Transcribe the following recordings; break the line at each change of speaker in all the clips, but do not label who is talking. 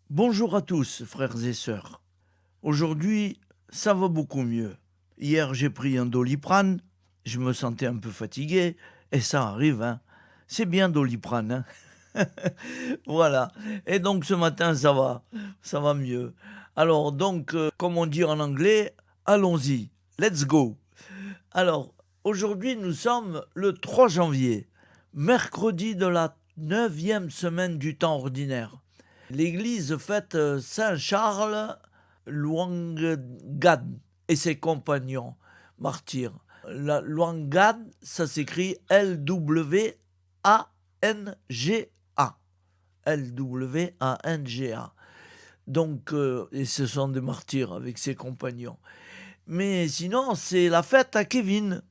Bonjour à tous, frères et sœurs. Aujourd'hui, ça va beaucoup mieux. Hier, j'ai pris un Doliprane, je me sentais un peu fatigué, et ça arrive, hein. C'est bien Doliprane, hein. Voilà. Et donc ce matin, ça va mieux. Alors donc, comme on dit en anglais, allons-y, let's go. Alors, aujourd'hui, nous sommes le 3 janvier, mercredi de la 9e semaine du temps ordinaire. L'église fête Saint Charles Luangad et ses compagnons martyrs. La Luangad, ça s'écrit L-W-A-N-G-A. L-W-A-N-G-A. Donc, et ce sont des martyrs avec ses compagnons. Mais sinon, c'est la fête à Kevin,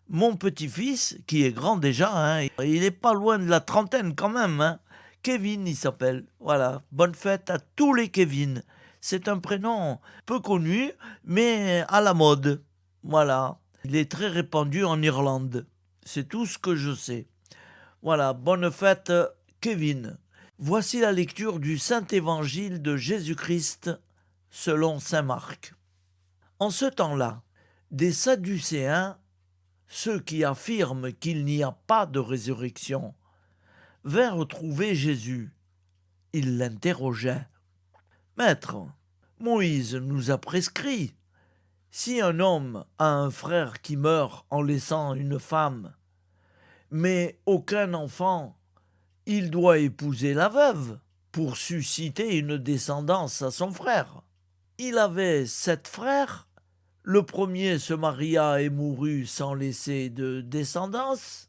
mon petit-fils, qui est grand déjà, hein. Il est pas loin de la trentaine quand même, hein. Kevin, il s'appelle. Voilà, bonne fête à tous les Kevin. C'est un prénom peu connu, mais à la mode. Voilà, il est très répandu en Irlande. C'est tout ce que je sais. Voilà, bonne fête, Kevin. Voici la lecture du Saint Évangile de Jésus-Christ selon Saint Marc. En ce temps-là, des Sadducéens, ceux qui affirment qu'il n'y a pas de résurrection, vinrent trouver Jésus. Ils l'interrogeaient. Maître, Moïse nous a prescrit, si un homme a un frère qui meurt en laissant une femme, mais aucun enfant, il doit épouser la veuve pour susciter une descendance à son frère. Il avait 7 frères. Le premier se maria et mourut sans laisser de descendance.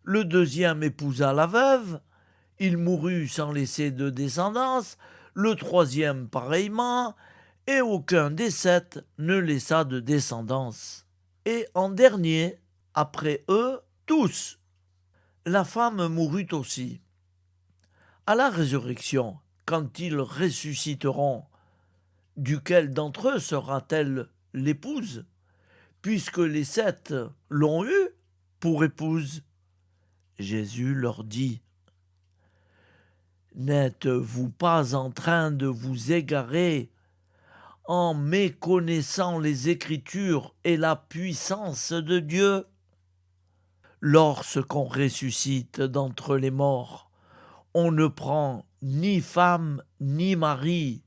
Le deuxième épousa la veuve. Il mourut sans laisser de descendance. Le troisième pareillement. Et aucun des 7 ne laissa de descendance. Et en dernier, après eux, tous. La femme mourut aussi. À la résurrection, quand ils ressusciteront, duquel d'entre eux sera-t-elle l'épouse, puisque les 7 l'ont eue pour épouse? Jésus leur dit, n'êtes-vous pas en train de vous égarer en méconnaissant les Écritures et la puissance de Dieu? Lorsqu'on ressuscite d'entre les morts, on ne prend ni femme ni mari,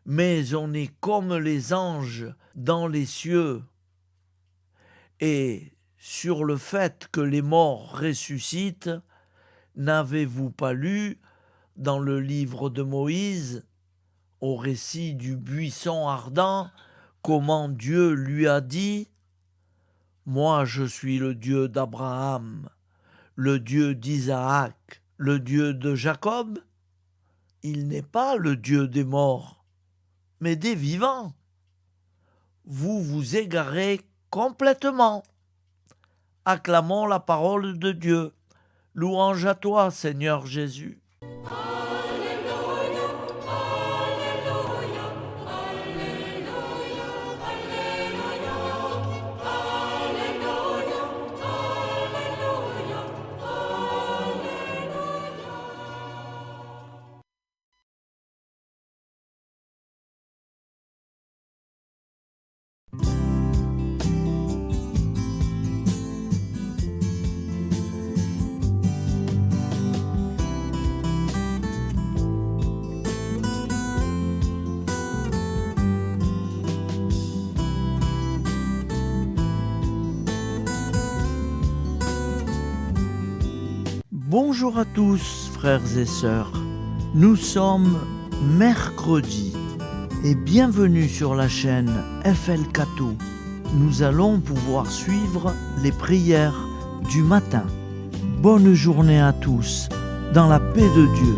mais on est comme les anges dans les cieux. Et sur le fait que les morts ressuscitent, n'avez-vous pas lu dans le livre de Moïse, au récit du buisson ardent, comment Dieu lui a dit « Moi je suis le Dieu d'Abraham, le Dieu d'Isaac, le Dieu de Jacob ?» Il n'est pas le Dieu des morts, mais des vivants. Vous vous égarez complètement. Acclamons la parole de Dieu. Louange à toi, Seigneur Jésus.
Alléluia, Alléluia, Alléluia, Alléluia, Alléluia, Alléluia, Alléluia.
Bonjour à tous, frères et sœurs. Nous sommes mercredi et bienvenue sur la chaîne FL Cato. Nous allons pouvoir suivre les prières du matin. Bonne journée à tous, dans la paix de Dieu.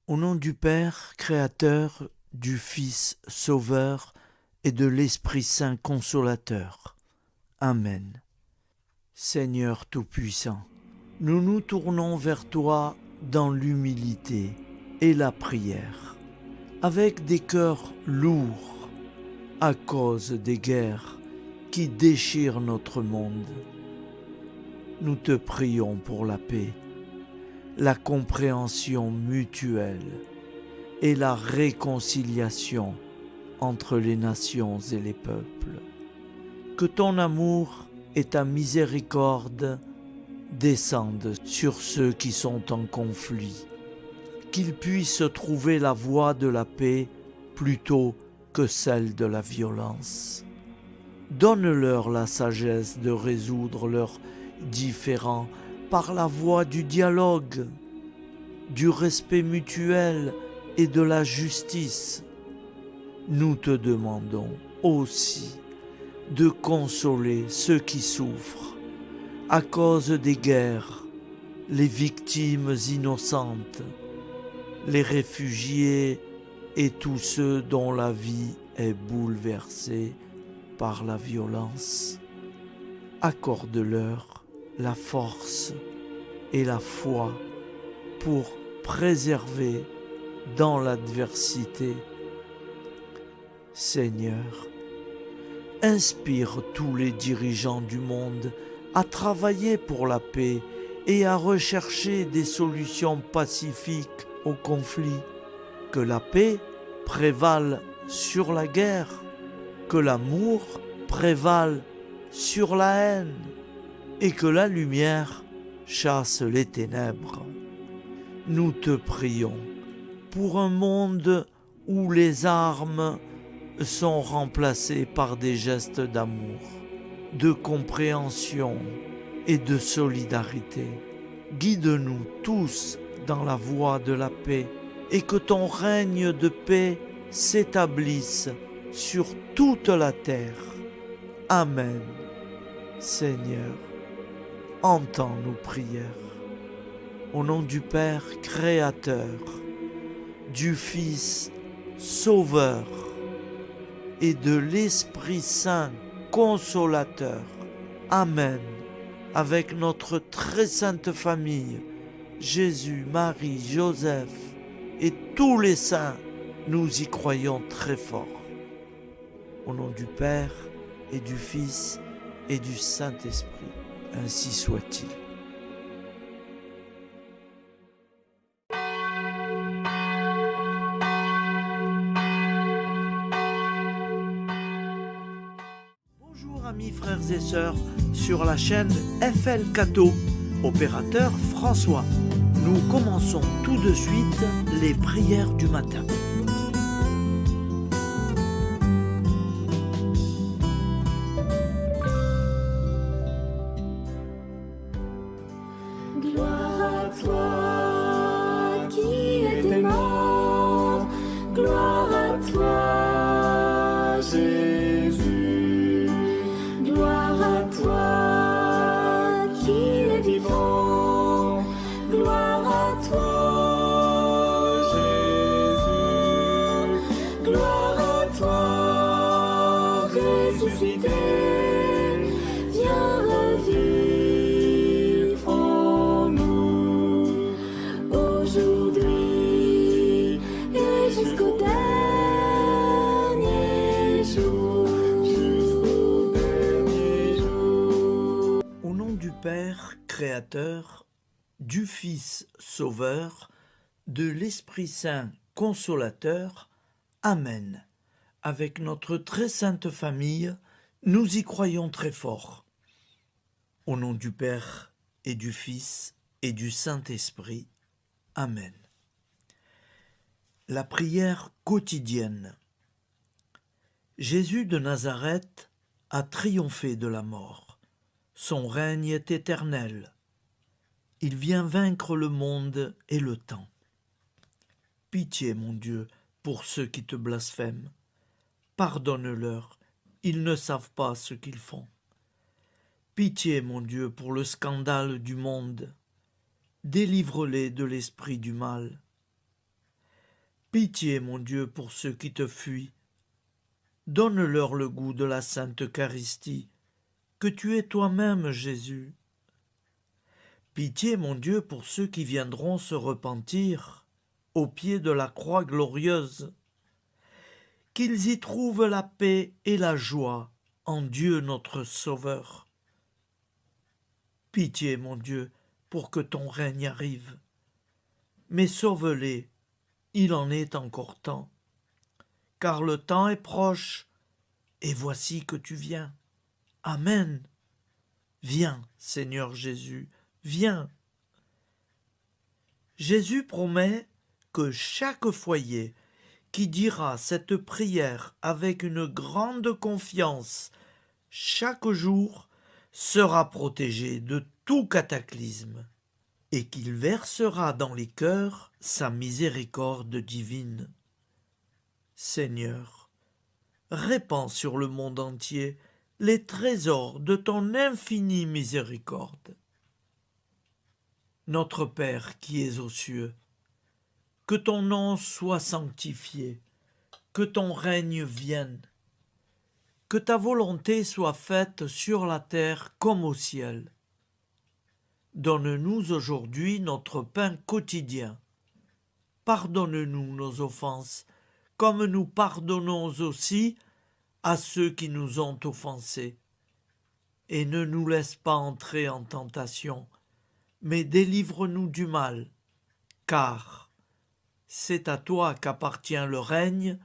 Au nom du Père, Créateur, du Fils, Sauveur, et de l'Esprit Saint Consolateur. Amen. Seigneur Tout-Puissant, nous nous tournons vers toi dans l'humilité et la prière, avec des cœurs lourds à cause des guerres qui déchirent notre monde. Nous te prions pour la paix, la compréhension mutuelle et la réconciliation entre les nations et les peuples. Que ton amour et ta miséricorde descendent sur ceux qui sont en conflit, qu'ils puissent trouver la voie de la paix plutôt que celle de la violence. Donne-leur la sagesse de résoudre leurs différends par la voie du dialogue, du respect mutuel et de la justice. Nous te demandons aussi de consoler ceux qui souffrent à cause des guerres, les victimes innocentes, les réfugiés et tous ceux dont la vie est bouleversée par la violence. Accorde-leur la force et la foi pour préserver dans l'adversité. Seigneur, inspire tous les dirigeants du monde à travailler pour la paix et à rechercher des solutions pacifiques aux conflits. Que la paix prévale sur la guerre, que l'amour prévale sur la haine et que la lumière chasse les ténèbres. Nous te prions pour un monde où les armes sont remplacées par des gestes d'amour, de compréhension et de solidarité. Guide-nous tous dans la voie de la paix et que ton règne de paix s'établisse sur toute la terre. Amen. Seigneur, entends nos prières. Au nom du Père Créateur, du Fils Sauveur et de l'Esprit Saint Consolateur. Amen. Avec notre très sainte famille, Jésus, Marie, Joseph et tous les saints, nous y croyons très fort. Au nom du Père et du Fils et du Saint-Esprit, ainsi soit-il. Bonjour amis frères et sœurs sur la chaîne FL Cato, opérateur François. Nous commençons tout de suite les prières du matin.
Gloire à toi qui étais mort, gloire à toi Jésus, gloire à toi qui es vivant, gloire à toi Jésus, gloire à toi ressuscité, viens revivre en nous aujourd'hui et jusqu'au dernier jour, jusqu'au dernier jour.
Au nom du Père Créateur, du Fils Sauveur, de l'Esprit Saint Consolateur. Amen. Avec notre très sainte famille, nous y croyons très fort. Au nom du Père et du Fils et du Saint-Esprit. Amen. La prière quotidienne. Jésus de Nazareth a triomphé de la mort. Son règne est éternel. Il vient vaincre le monde et le temps. Pitié, mon Dieu, pour ceux qui te blasphèment. Pardonne-leur, ils ne savent pas ce qu'ils font. Pitié, mon Dieu, pour le scandale du monde. Délivre-les de l'esprit du mal. Pitié, mon Dieu, pour ceux qui te fuient. Donne-leur le goût de la sainte Eucharistie, que tu es toi-même, Jésus. Pitié, mon Dieu, pour ceux qui viendront se repentir au pied de la croix glorieuse, qu'ils y trouvent la paix et la joie en Dieu notre Sauveur. Pitié, mon Dieu, pour que ton règne arrive. Mais sauve-les, il en est encore temps, car le temps est proche, et voici que tu viens. Amen. Viens, Seigneur Jésus, viens. Jésus promet que chaque foyer qui dira cette prière avec une grande confiance chaque jour sera protégé de tout cataclysme et qu'il versera dans les cœurs sa miséricorde divine. Seigneur, répands sur le monde entier les trésors de ton infinie miséricorde. Notre Père qui es aux cieux, que ton nom soit sanctifié, que ton règne vienne, que ta volonté soit faite sur la terre comme au ciel. Donne-nous aujourd'hui notre pain quotidien. Pardonne-nous nos offenses, comme nous pardonnons aussi à ceux qui nous ont offensés. Et ne nous laisse pas entrer en tentation, mais délivre-nous du mal, car c'est à toi qu'appartient le règne,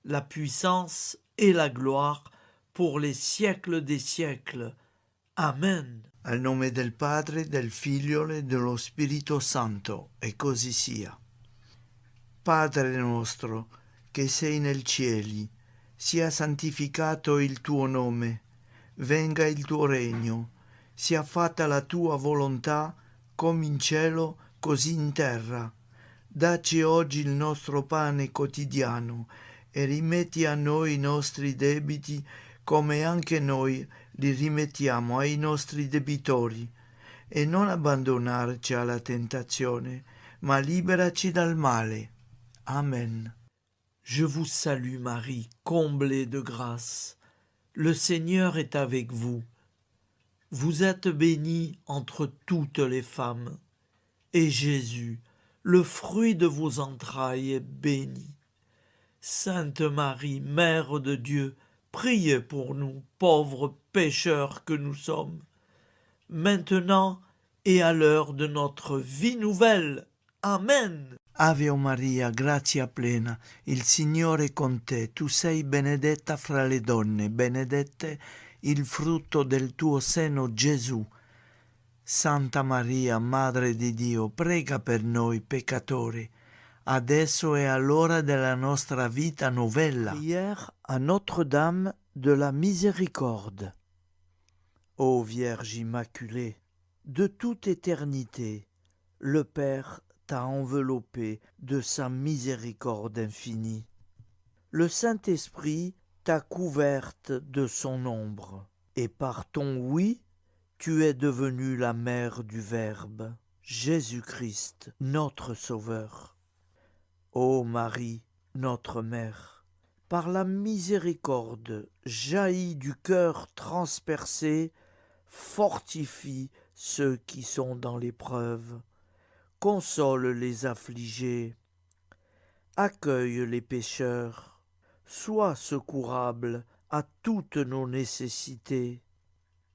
la puissance et la gloire pour les siècles des siècles. Amen.
Al nome del Padre, del Figlio e dello Spirito Santo, e così sia. Padre nostro, che sei nel cieli, sia santificato il tuo nome, venga il tuo regno, sia fatta la tua volontà, come in cielo, così in terra. Dacci oggi il nostro pane quotidiano e rimetti a noi i nostri debiti come anche noi li rimettiamo ai nostri debitori, e non abbandonarci alla tentazione, ma liberaci dal male. Amen.
Je vous salue Marie, comblée de grâce. Le Seigneur est avec vous. Vous êtes bénie entre toutes les femmes, et Jésus, le fruit de vos entrailles, est béni. Sainte Marie, Mère de Dieu, priez pour nous, pauvres pécheurs que nous sommes, maintenant et à l'heure de notre vie nouvelle. Amen.
Ave Maria, grazia plena, il Signore è con te, tu sei benedetta fra le donne, benedetto il frutto del tuo seno, Gesù. Santa Maria, Madre di Dio, prega per noi peccatori, adesso e all'ora della nostra vita novella.
Prière à Notre-Dame de la Miséricorde. Ô Vierge Immaculée, de toute éternité, le Père t'a enveloppé de sa miséricorde infinie. Le Saint-Esprit t'a couverte de son ombre, et par ton oui, tu es devenue la mère du Verbe, Jésus-Christ, notre Sauveur. Ô Marie, notre Mère, par la miséricorde jaillie du cœur transpercé, fortifie ceux qui sont dans l'épreuve, console les affligés, accueille les pécheurs, sois secourable à toutes nos nécessités.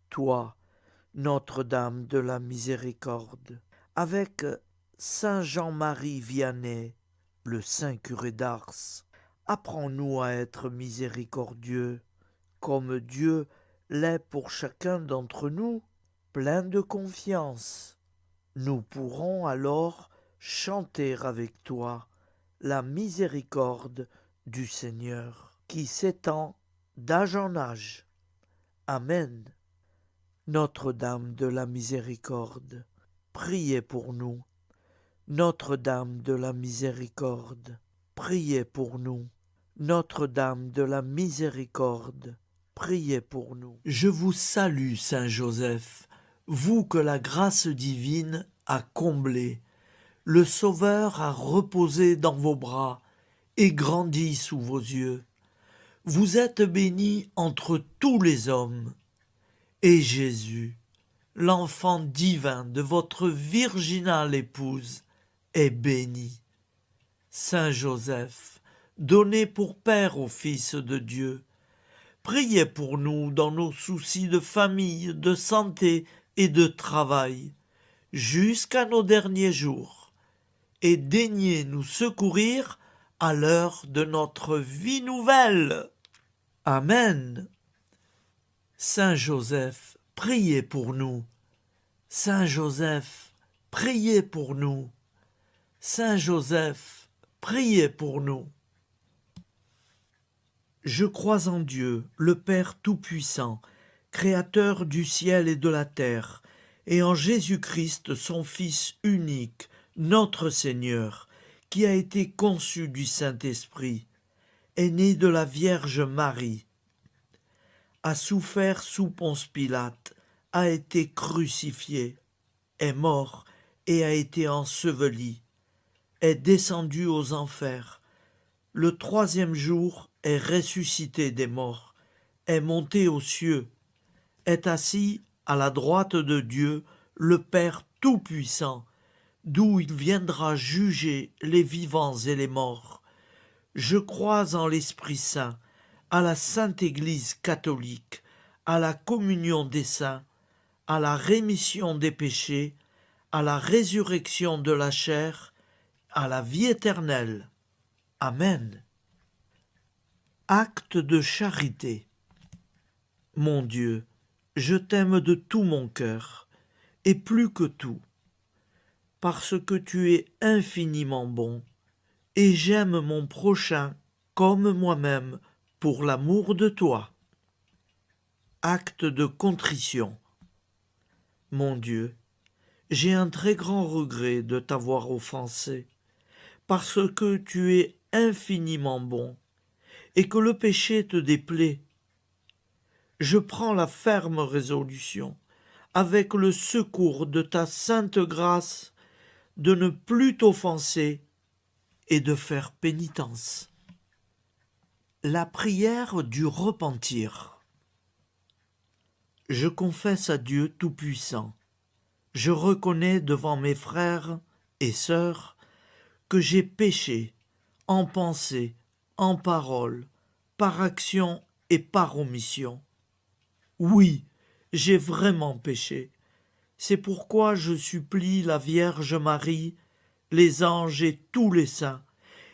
Toi, Notre-Dame de la Miséricorde, avec Saint Jean-Marie Vianney, le Saint curé d'Ars, apprends-nous à être miséricordieux, comme Dieu l'est pour chacun d'entre nous, plein de confiance. Nous pourrons alors chanter avec toi la miséricorde du Seigneur, qui s'étend d'âge en âge. Amen. Notre-Dame de la Miséricorde, priez pour nous. Notre-Dame de la Miséricorde, priez pour nous. Notre-Dame de la Miséricorde, priez pour nous. Je vous salue, Saint Joseph, vous que la grâce divine a comblé, le Sauveur a reposé dans vos bras et grandi sous vos yeux. Vous êtes bénie entre tous les hommes, Et Jésus, l'enfant divin de votre virginale épouse, est béni. Saint Joseph, donné pour Père au Fils de Dieu, priez pour nous dans nos soucis de famille, de santé et de travail, jusqu'à nos derniers jours, et daignez nous secourir à l'heure de notre vie nouvelle. Amen. Saint Joseph, priez pour nous. Saint Joseph, priez pour nous. Saint Joseph, priez pour nous. Je crois en Dieu, le Père Tout-Puissant, Créateur du ciel et de la terre, et en Jésus-Christ, son Fils unique, notre Seigneur, qui a été conçu du Saint-Esprit, est né de la Vierge Marie, a souffert sous Ponce Pilate, a été crucifié, est mort et a été enseveli, est descendu aux enfers, le troisième jour est ressuscité des morts, est monté aux cieux, est assis à la droite de Dieu, le Père Tout-Puissant, d'où il viendra juger les vivants et les morts. Je crois en l'Esprit Saint, à la Sainte Église catholique, à la communion des saints, à la rémission des péchés, à la résurrection de la chair, à la vie éternelle. Amen. Acte de charité. Mon Dieu, je t'aime de tout mon cœur, et plus que tout, parce que tu es infiniment bon, et j'aime mon prochain comme moi-même pour l'amour de toi. Acte de contrition. Mon Dieu, j'ai un très grand regret de t'avoir offensé, parce que tu es infiniment bon, et que le péché te déplaît. Je prends la ferme résolution, avec le secours de ta sainte grâce, de ne plus t'offenser et de faire pénitence. La prière du repentir. Je confesse à Dieu Tout-Puissant, je reconnais devant mes frères et sœurs que j'ai péché en pensée, en parole, par action et par omission. Oui, j'ai vraiment péché. C'est pourquoi je supplie la Vierge Marie, les anges et tous les saints,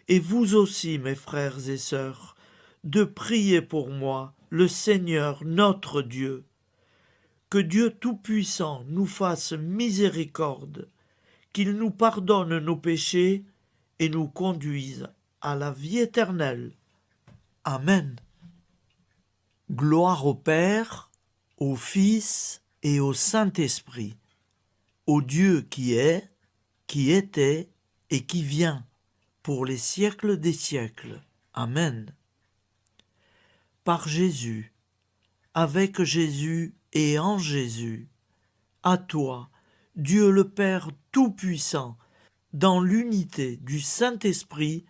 et vous aussi, mes frères et sœurs, de prier pour moi, le Seigneur notre Dieu. Que Dieu Tout-Puissant nous fasse miséricorde, qu'il nous pardonne nos péchés et nous conduise à la vie éternelle. Amen. Gloire au Père, au Fils et au Saint-Esprit, au Dieu qui est, qui était et qui vient, pour les siècles des siècles. Amen. Par Jésus, avec Jésus et en Jésus, à toi, Dieu le Père Tout-Puissant, dans l'unité du Saint-Esprit,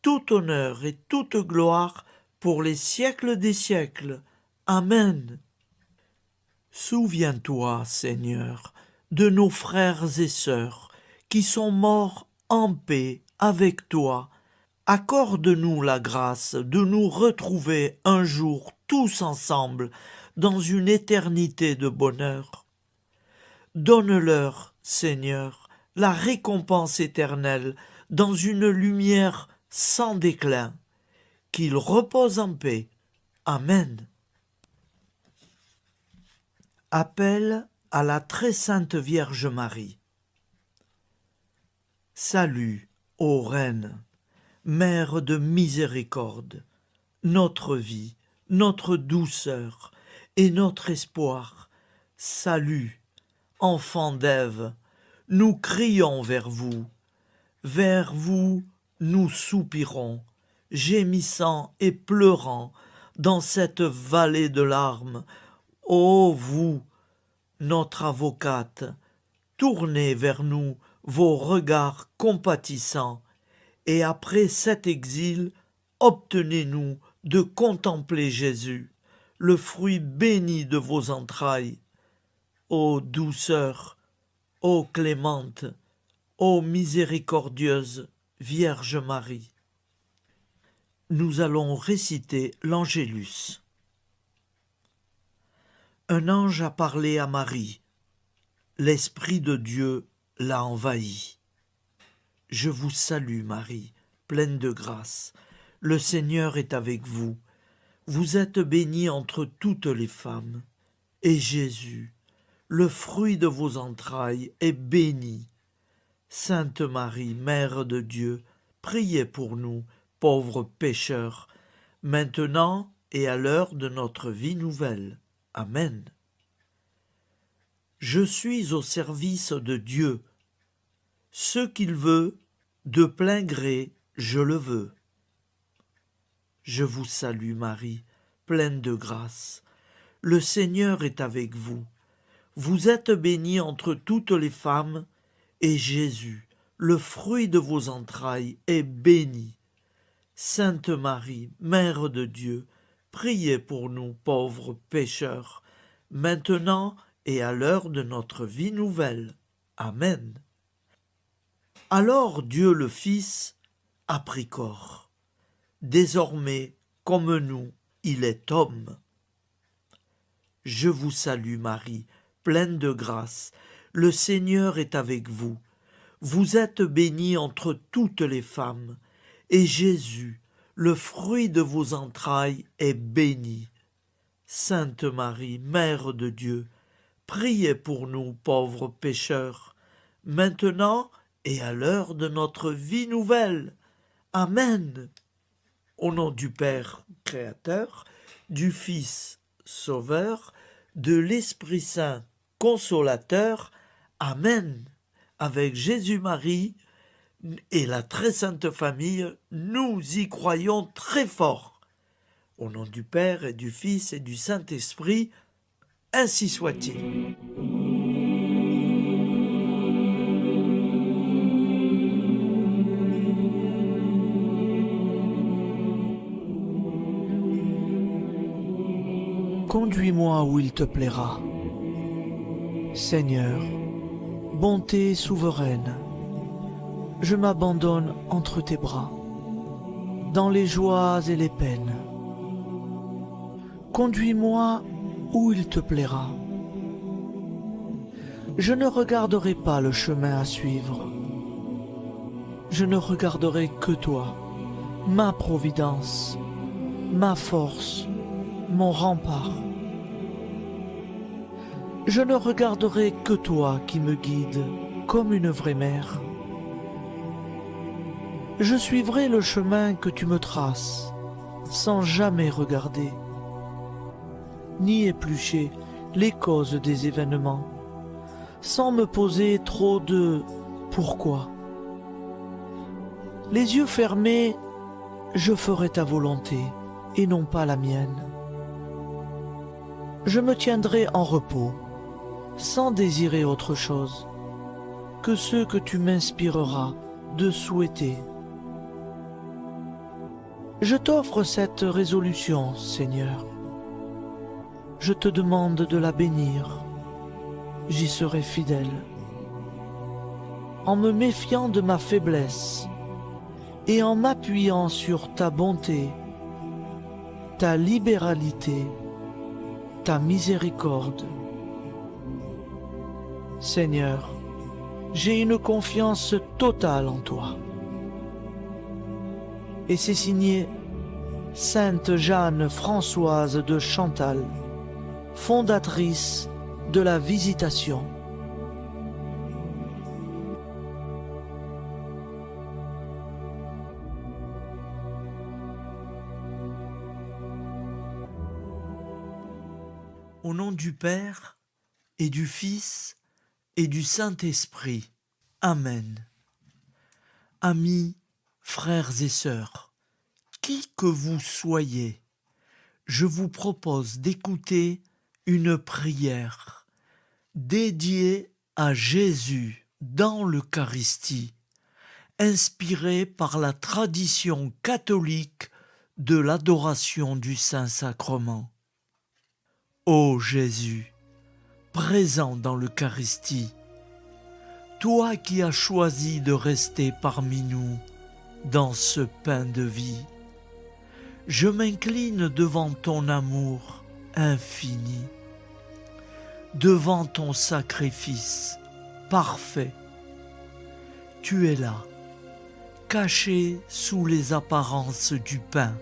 tout honneur et toute gloire pour les siècles des siècles. Amen. Souviens-toi, Seigneur, de nos frères et sœurs qui sont morts en paix avec toi. Accorde-nous la grâce de nous retrouver un jour tous ensemble dans une éternité de bonheur. Donne-leur, Seigneur, la récompense éternelle dans une lumière sans déclin. Qu'ils reposent en paix. Amen. Appel à la très sainte Vierge Marie. Salut, ô Reine, Mère de miséricorde, notre vie, notre douceur et notre espoir. Salut, enfant d'Ève, nous crions vers vous. Vers vous, nous soupirons, gémissant et pleurant dans cette vallée de larmes. Ô vous, notre avocate, tournez vers nous vos regards compatissants, et après cet exil, obtenez-nous de contempler Jésus, le fruit béni de vos entrailles. Ô douceur, ô clémente, ô miséricordieuse Vierge Marie. Nous allons réciter l'Angélus. Un ange a parlé à Marie. L'Esprit de Dieu l'a envahie. Je vous salue Marie, pleine de grâce. Le Seigneur est avec vous. Vous êtes bénie entre toutes les femmes. Et Jésus, le fruit de vos entrailles, est béni. Sainte Marie, Mère de Dieu, priez pour nous, pauvres pécheurs, maintenant et à l'heure de notre vie nouvelle. Amen. Je suis au service de Dieu. Ce qu'il veut, de plein gré, je le veux. Je vous salue Marie, pleine de grâce. Le Seigneur est avec vous. Vous êtes bénie entre toutes les femmes, et Jésus, le fruit de vos entrailles, est béni. Sainte Marie, Mère de Dieu, priez pour nous pauvres pécheurs, maintenant et à l'heure de notre vie nouvelle. Amen. Alors Dieu le Fils a pris corps. Désormais, comme nous, il est homme. Je vous salue Marie, pleine de grâce. Le Seigneur est avec vous. Vous êtes bénie entre toutes les femmes, et Jésus, le fruit de vos entrailles, est béni. Sainte Marie, Mère de Dieu, priez pour nous pauvres pécheurs, maintenant et à l'heure de notre vie nouvelle. Amen. Au nom du Père Créateur, du Fils Sauveur, de l'Esprit Saint Consolateur. Amen. Avec Jésus-Marie et la très sainte famille, nous y croyons très fort. Au nom du Père et du Fils et du Saint-Esprit, ainsi soit-il. Conduis-moi où il te plaira. Seigneur, bonté souveraine, je m'abandonne entre tes bras, dans les joies et les peines. Conduis-moi où il te plaira. Je ne regarderai pas le chemin à suivre. Je ne regarderai que toi, ma providence, ma force, mon rempart. Je ne regarderai que toi qui me guides comme une vraie mère. Je suivrai le chemin que tu me traces, sans jamais regarder, ni éplucher les causes des événements, sans me poser trop de « pourquoi ». Les yeux fermés, je ferai ta volonté et non pas la mienne. Je me tiendrai en repos, sans désirer autre chose que ce que tu m'inspireras de souhaiter. Je t'offre cette résolution, Seigneur. Je te demande de la bénir. J'y serai fidèle. En me méfiant de ma faiblesse et en m'appuyant sur ta bonté, ta libéralité, ta miséricorde. Seigneur, j'ai une confiance totale en toi. Et c'est signé Sainte Jeanne Françoise de Chantal, fondatrice de la Visitation. Au nom du Père et du Fils et du Saint-Esprit. Amen. Amis, frères et sœurs, qui que vous soyez, je vous propose d'écouter une prière dédiée à Jésus dans l'Eucharistie, inspirée par la tradition catholique de l'adoration du Saint-Sacrement. Ô Jésus, présent dans l'Eucharistie, toi qui as choisi de rester parmi nous dans ce pain de vie, je m'incline devant ton amour infini, devant ton sacrifice parfait. Tu es là, caché sous les apparences du pain,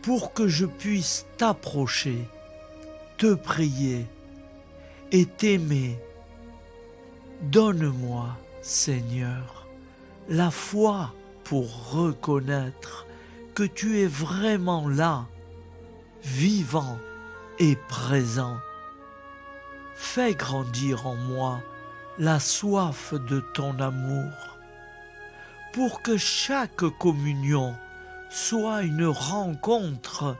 pour que je puisse t'approcher, te prier et t'aimer. Donne-moi, Seigneur, la foi pour reconnaître que tu es vraiment là, vivant et présent. Fais grandir en moi la soif de ton amour, pour que chaque communion soit une rencontre,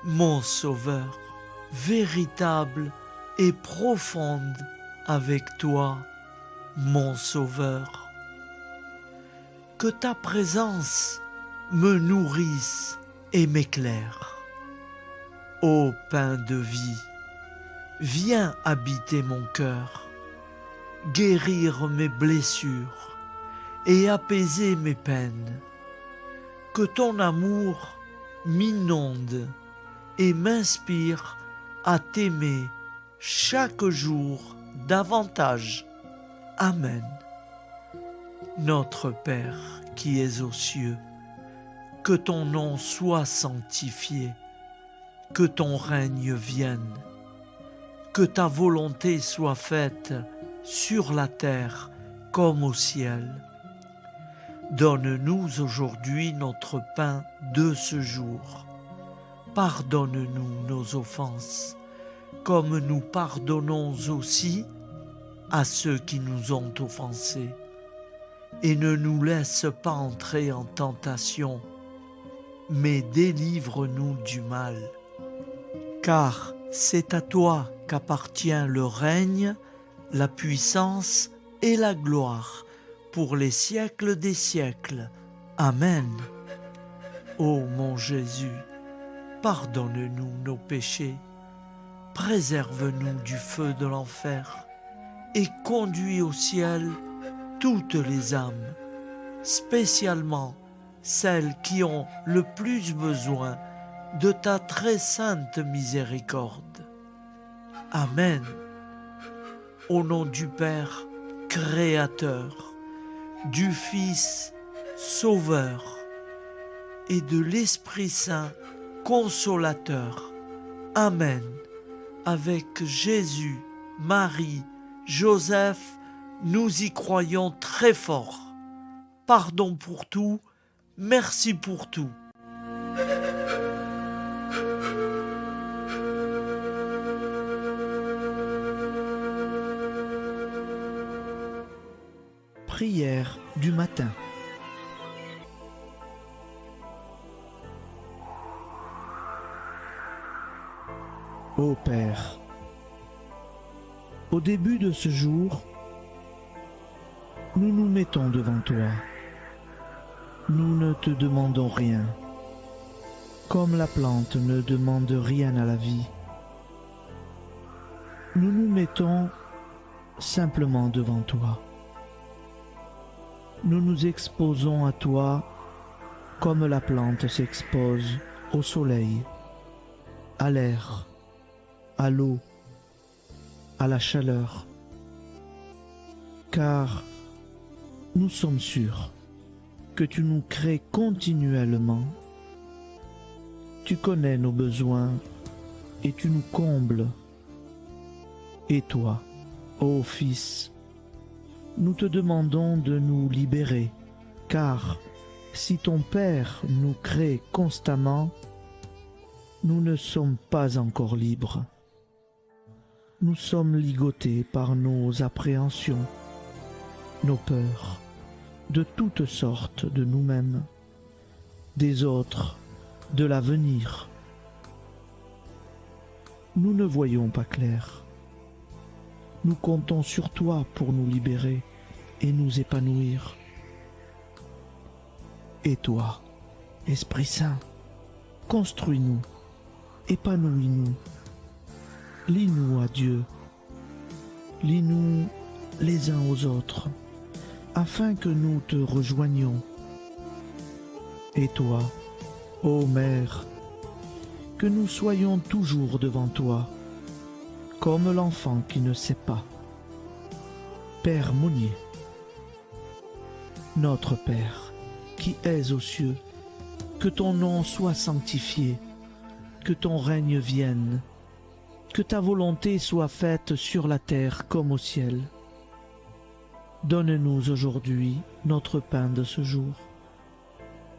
mon Sauveur, véritable et profonde avec toi, mon Sauveur. Que ta présence me nourrisse et m'éclaire. Ô pain de vie, viens habiter mon cœur, guérir mes blessures et apaiser mes peines. Que ton amour m'inonde et m'inspire à t'aimer chaque jour davantage. Amen. Notre Père qui es aux cieux, que ton nom soit sanctifié, que ton règne vienne, que ta volonté soit faite sur la terre comme au ciel. Donne-nous aujourd'hui notre pain de ce jour. Pardonne-nous nos offenses, comme nous pardonnons aussi à ceux qui nous ont offensés. Et ne nous laisse pas entrer en tentation, mais délivre-nous du mal. Car c'est à toi qu'appartient le règne, la puissance et la gloire, pour les siècles des siècles. Amen. Ô mon Jésus, pardonne-nous nos péchés, préserve-nous du feu de l'enfer, et conduis au ciel toutes les âmes, spécialement celles qui ont le plus besoin de ta très sainte miséricorde. Amen. Au nom du Père Créateur, du Fils Sauveur et de l'Esprit Saint Consolateur. Amen. Avec Jésus, Marie, Joseph, nous y croyons très fort. Pardon pour tout, merci pour tout.
Prière du matin. Ô Père, au début de ce jour, nous nous mettons devant toi. Nous ne te demandons rien, comme la plante ne demande rien à la vie. Nous nous mettons simplement devant toi. Nous nous exposons à toi comme la plante s'expose au soleil, à l'air, à l'eau, à la chaleur. Car nous sommes sûrs que tu nous crées continuellement. Tu connais nos besoins et tu nous combles. Et toi, ô Fils, nous te demandons de nous libérer, car si ton Père nous crée constamment, nous ne sommes pas encore libres. Nous sommes ligotés par nos appréhensions, nos peurs, de toutes sortes de nous-mêmes, des autres, de l'avenir. Nous ne voyons pas clair. Nous comptons sur toi pour nous libérer et nous épanouir. Et toi, Esprit Saint, construis-nous
épanouis-nous. Lie-nous à Dieu. Lie-nous les uns aux autres, afin que nous te rejoignions. Et toi, ô Mère, que nous soyons toujours devant toi, comme l'enfant qui ne sait pas. Père Mounier, notre Père, qui es aux cieux, que ton nom soit sanctifié, que ton règne vienne, que ta volonté soit faite sur la terre comme au ciel. Donne-nous aujourd'hui notre pain de ce jour.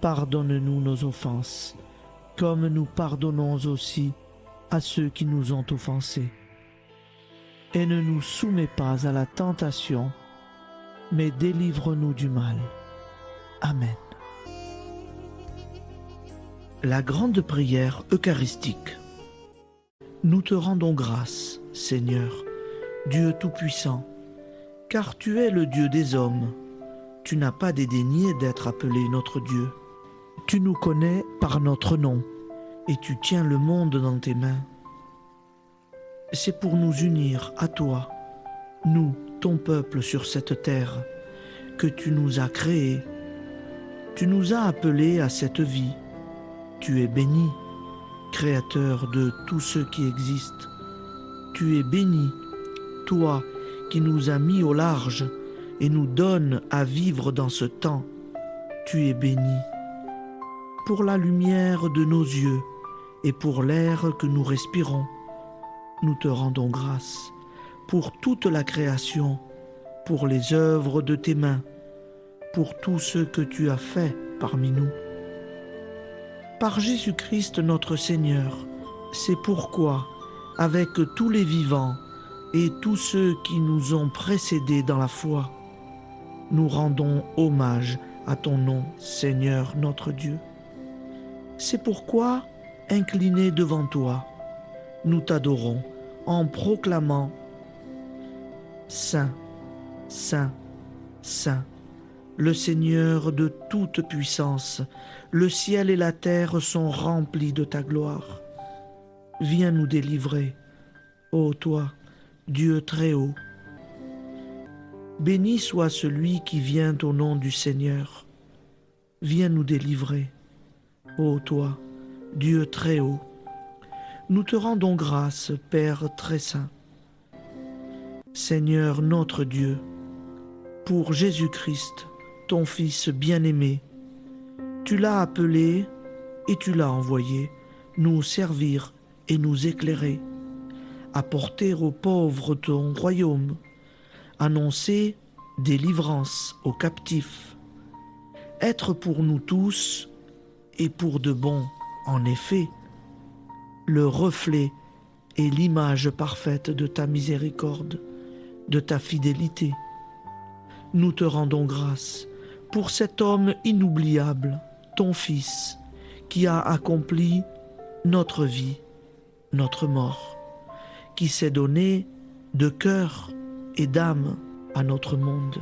Pardonne-nous nos offenses, comme nous pardonnons aussi à ceux qui nous ont offensés. Et ne nous soumets pas à la tentation, mais délivre-nous du mal. Amen. La grande prière eucharistique. Nous te rendons grâce, Seigneur, Dieu Tout-Puissant, car tu es le Dieu des hommes. Tu n'as pas dédaigné d'être appelé notre Dieu. Tu nous connais par notre nom, et tu tiens le monde dans tes mains. C'est pour nous unir à toi, nous, ton peuple sur cette terre, que tu nous as créés. Tu nous as appelés à cette vie. Tu es béni, Créateur de tout ce qui existe. Tu es béni, toi qui nous as mis au large et nous donnes à vivre dans ce temps. Tu es béni. Pour la lumière de nos yeux et pour l'air que nous respirons, nous te rendons grâce. Pour toute la création, pour les œuvres de tes mains, pour tout ce que tu as fait parmi nous. Par Jésus-Christ notre Seigneur, c'est pourquoi, avec tous les vivants et tous ceux qui nous ont précédés dans la foi, nous rendons hommage à ton nom, Seigneur notre Dieu. C'est pourquoi, inclinés devant toi, nous t'adorons en proclamant « Saint, Saint, Saint ». Le Seigneur de toute puissance, le ciel et la terre sont remplis de ta gloire. Viens nous délivrer, ô toi, Dieu très haut. Béni soit celui qui vient au nom du Seigneur. Viens nous délivrer, ô toi, Dieu très haut. Nous te rendons grâce, Père très saint. Seigneur notre Dieu, pour Jésus-Christ, ton Fils bien-aimé, tu l'as appelé et tu l'as envoyé nous servir et nous éclairer, apporter aux pauvres ton royaume, annoncer délivrance aux captifs, être pour nous tous et pour de bon, en effet, le reflet et l'image parfaite de ta miséricorde, de ta fidélité. Nous te rendons grâce pour cet homme inoubliable, ton Fils, qui a accompli notre vie, notre mort, qui s'est donné de cœur et d'âme à notre monde.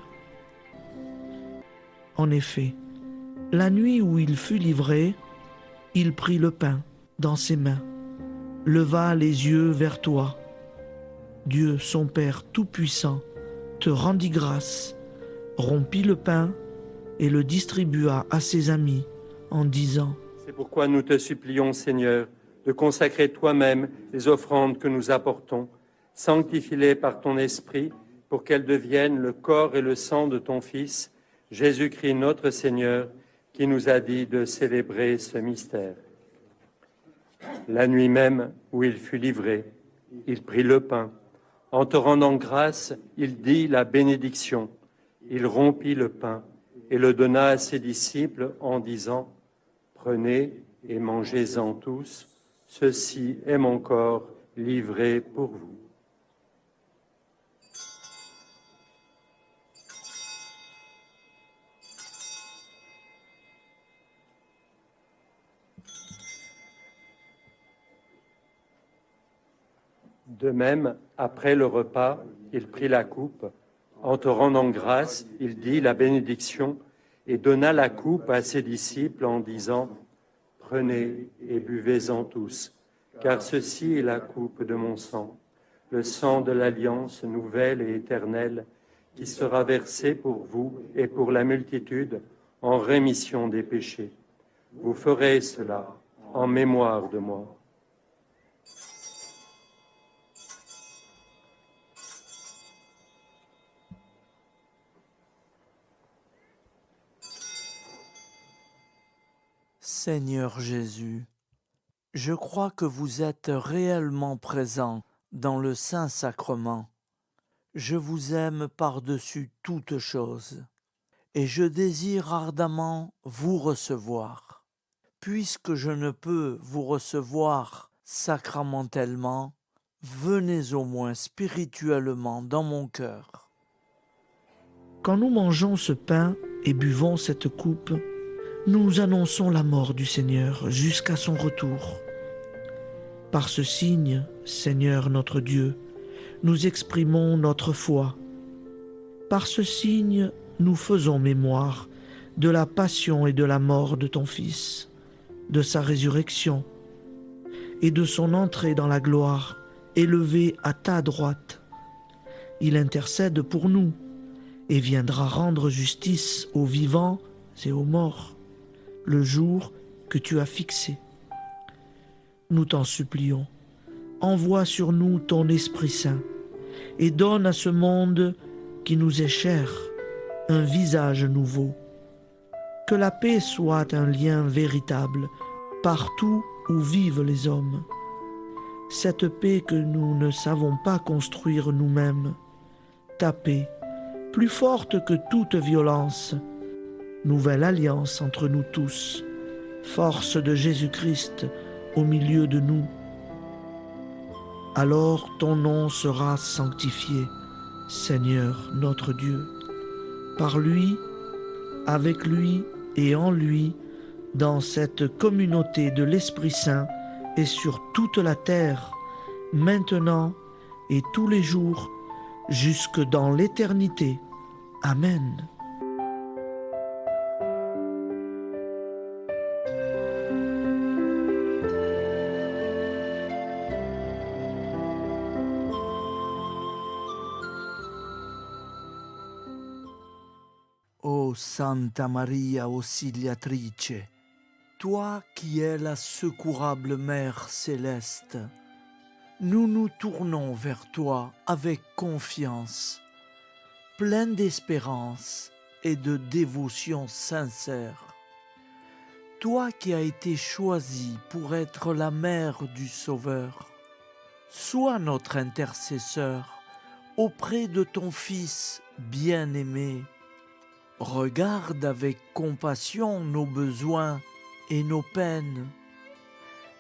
En effet, la nuit où il fut livré, il prit le pain dans ses mains, leva les yeux vers toi. Dieu, son Père tout-puissant, te rendit grâce, rompit le pain et le distribua à ses amis en disant :
C'est pourquoi nous te supplions, Seigneur, de consacrer toi-même les offrandes que nous apportons. Sanctifie-les par ton Esprit pour qu'elles deviennent le corps et le sang de ton Fils, Jésus-Christ notre Seigneur, qui nous a dit de célébrer ce mystère. La nuit même où il fut livré, il prit le pain. En te rendant grâce, il dit la bénédiction. Il rompit le pain et le donna à ses disciples en disant : Prenez et mangez-en tous, ceci est mon corps livré pour vous. De même, après le repas, il prit la coupe. En te rendant grâce, il dit la bénédiction et donna la coupe à ses disciples en disant : Prenez et buvez-en tous, car ceci est la coupe de mon sang, le sang de l'alliance nouvelle et éternelle, qui sera versé pour vous et pour la multitude en rémission des péchés. Vous ferez cela en mémoire de moi.
Seigneur Jésus, je crois que vous êtes réellement présent dans le Saint-Sacrement. Je vous aime par-dessus toute chose et je désire ardemment vous recevoir. Puisque je ne peux vous recevoir sacramentellement, venez au moins spirituellement dans mon cœur.
Quand nous mangeons ce pain et buvons cette coupe, nous annonçons la mort du Seigneur jusqu'à son retour. Par ce signe, Seigneur notre Dieu, nous exprimons notre foi. Par ce signe, nous faisons mémoire de la passion et de la mort de ton Fils, de sa résurrection et de son entrée dans la gloire, élevé à ta droite. Il intercède pour nous et viendra rendre justice aux vivants et aux morts, le jour que tu as fixé. Nous t'en supplions, envoie sur nous ton Esprit Saint et donne à ce monde qui nous est cher un visage nouveau. Que la paix soit un lien véritable partout où vivent les hommes. Cette paix que nous ne savons pas construire nous-mêmes. Ta paix, plus forte que toute violence. Nouvelle alliance entre nous tous. Force de Jésus-Christ au milieu de nous. Alors ton nom sera sanctifié, Seigneur notre Dieu. Par lui, avec lui et en lui, dans cette communauté de l'Esprit Saint et sur toute la terre, maintenant et tous les jours, jusque dans l'éternité. Amen.
Ô Santa Maria Auxiliatrice, toi qui es la secourable Mère céleste, nous nous tournons vers toi avec confiance, plein d'espérance et de dévotion sincère. Toi qui as été choisie pour être la mère du Sauveur, sois notre intercesseur auprès de ton Fils bien-aimé. Regarde avec compassion nos besoins et nos peines.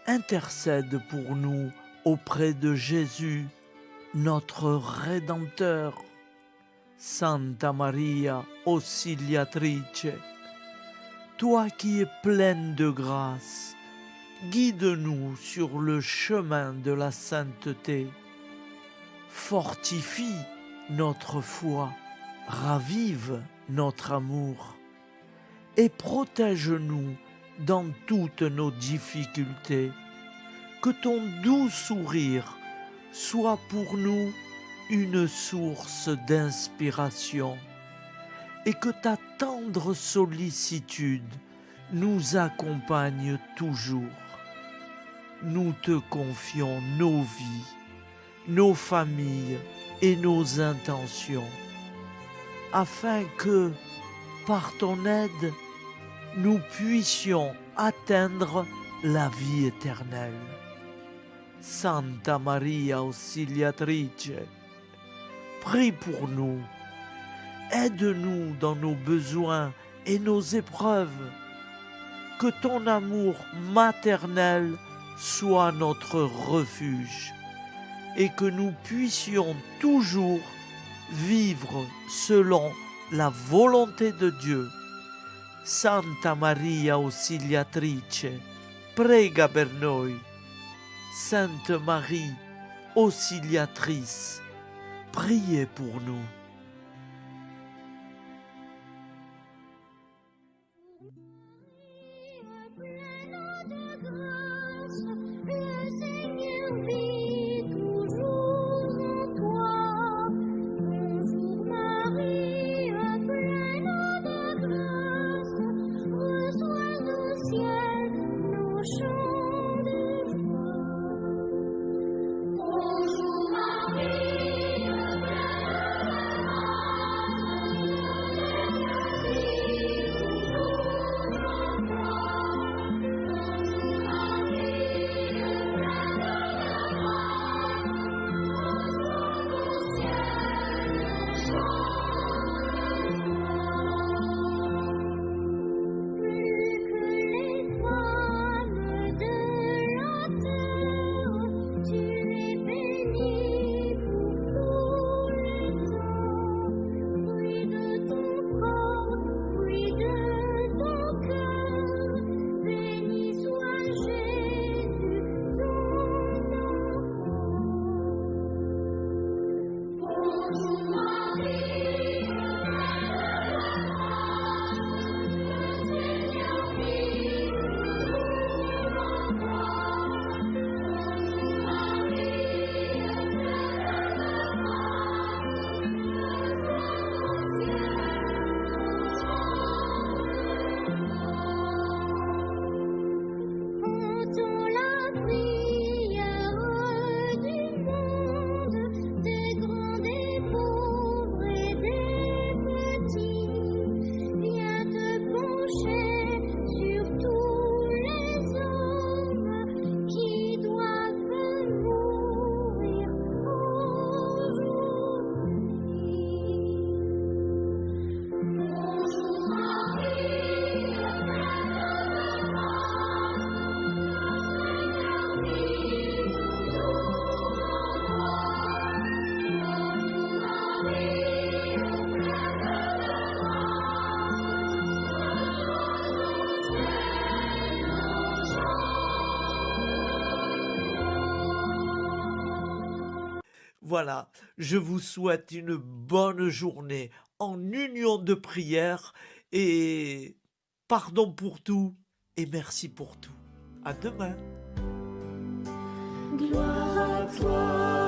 Intercède pour nous auprès de Jésus, notre Rédempteur. Santa Maria Auxiliatrice, toi qui es pleine de grâce, guide-nous sur le chemin de la sainteté. Fortifie notre foi, ravive notre amour et protège-nous dans toutes nos difficultés. Que ton doux sourire soit pour nous une source d'inspiration et que ta tendre sollicitude nous accompagne toujours. Nous te confions nos vies, nos familles et nos intentions, afin que, par ton aide, nous puissions atteindre la vie éternelle. Santa Maria Auxiliatrice, prie pour nous, aide-nous dans nos besoins et nos épreuves, que ton amour maternel soit notre refuge et que nous puissions toujours vivre selon la volonté de Dieu. Santa Maria Auxiliatrice, prega per noi. Sainte Marie, Auxiliatrice, priez pour nous.
Le Seigneur
Voilà, je vous souhaite une bonne journée en union de prière et pardon pour tout et merci pour tout. À demain.
Gloire à toi.